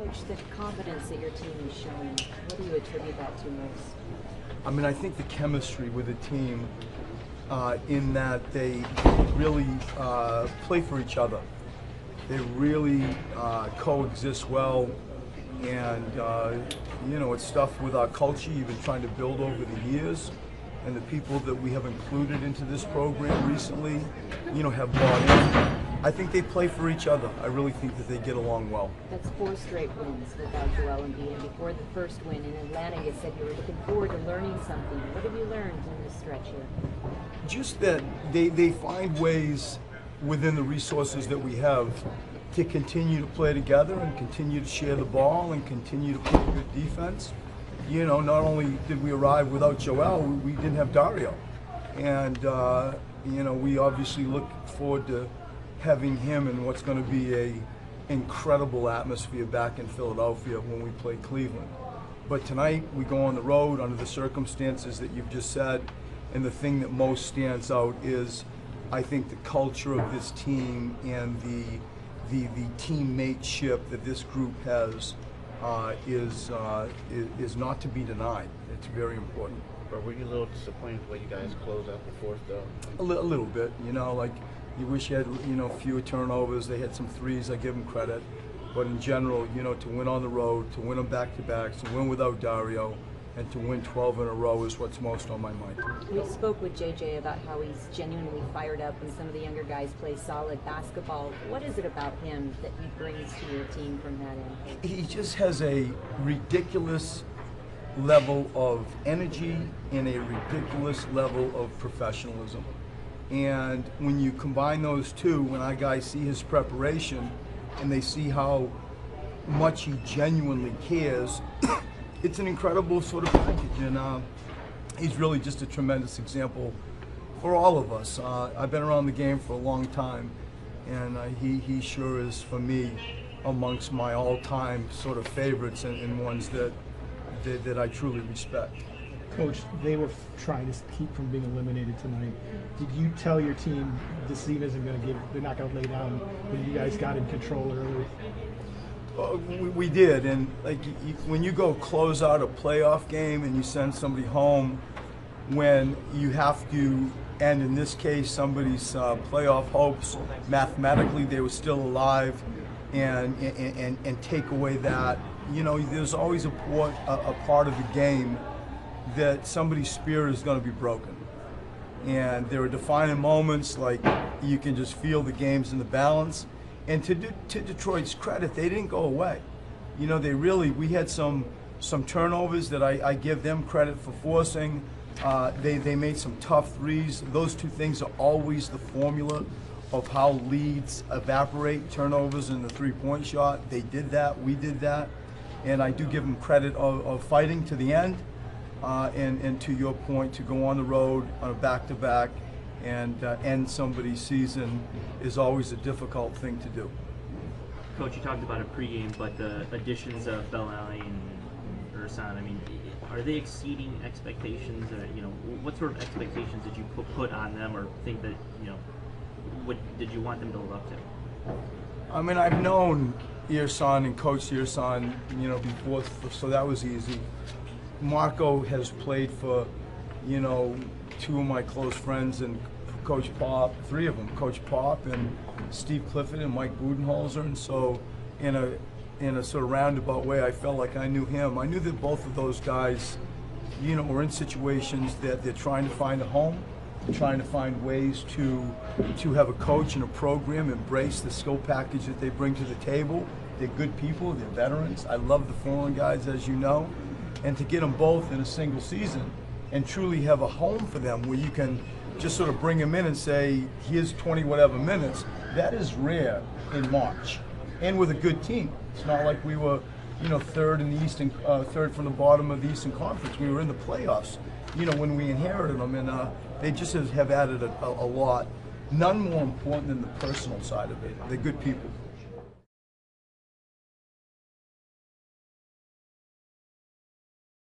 Coach, the confidence that your team is showing, what do you attribute that to most? I mean, I think the chemistry with the team, in that they really play for each other. They really coexist well, and you know, it's stuff with our culture you've been trying to build over the years, and the people that we have included into this program recently, you know, have bought in. I think they play for each other. I really think that they get along well. That's 4 straight wins without Joel Embiid. And before the first win in Atlanta, you said you were looking forward to learning something. What have you learned in this stretch here? Just that they find ways within the resources that we have to continue to play together and continue to share the ball and continue to play good defense. You know, not only did we arrive without Joel, we didn't have Dario. And, you know, we obviously look forward to having him in what's going to be a incredible atmosphere back in Philadelphia when we play Cleveland. But tonight we go on the road under the circumstances that you've just said, and the thing that most stands out is, I think, the culture of this team and the teammateship that this group has is not to be denied. It's very important. But were you a little disappointed the way you guys closed out the fourth, though? A little bit, you know, like you wish you had, you know, fewer turnovers. They had some threes, I give them credit. But in general, you know, to win on the road, to win them back-to-backs, to win without Dario, and to win 12 in a row is what's most on my mind. We spoke with JJ about how he's genuinely fired up and some of the younger guys play solid basketball. What is it about him that he brings to your team from that end? He just has a ridiculous level of energy and a ridiculous level of professionalism. And when you combine those two, when our guys see his preparation and they see how much he genuinely cares, it's an incredible sort of package. And he's really just a tremendous example for all of us. I've been around the game for a long time, and he sure is, for me, amongst my all-time sort of favorites and ones that I truly respect. Coach, they were trying to keep from being eliminated tonight. Did you tell your team this team isn't going to give, they're not going to lay down when you guys got in control early? We did, and like when you go close out a playoff game and you send somebody home when you have to end, in this case, somebody's playoff hopes, mathematically they were still alive, and take away that, you know, there's always a part of the game that somebody's spirit is going to be broken. And there are defining moments, like you can just feel the game's in the balance. And to Detroit's credit, they didn't go away. You know, we had some turnovers that I give them credit for forcing. They made some tough threes. Those two things are always the formula of how leads evaporate, turnovers and the three-point shot. They did that, we did that. And I do give them credit of fighting to the end. And to your point, to go on the road on a back-to-back and end somebody's season is always a difficult thing to do. Coach, you talked about it pregame, but the additions of Bellinelli and Ersan, I mean, are they exceeding expectations? Or, you know, what sort of expectations did you put on them, or think that, you know, what did you want them to live up to? I mean, I've known Ersan and Coach Ersan, you know, before, so that was easy. Marco has played for, you know, 2 of my close friends and Coach Pop, 3 of them, Coach Pop and Steve Clifford and Mike Budenholzer, and so in a sort of roundabout way, I felt like I knew him. I knew that both of those guys, you know, were in situations that they're trying to find a home, trying to find ways to have a coach and a program embrace the skill package that they bring to the table. They're good people, they're veterans. I love the foreign guys, as you know. And to get them both in a single season and truly have a home for them where you can just sort of bring them in and say, here's 20 whatever minutes, that is rare in March. And with a good team. It's not like we were, you know, third in the Eastern, third from the bottom of the Eastern Conference. We were in the playoffs, you know, when we inherited them, and they just have added a lot. None more important than the personal side of it. They're good people.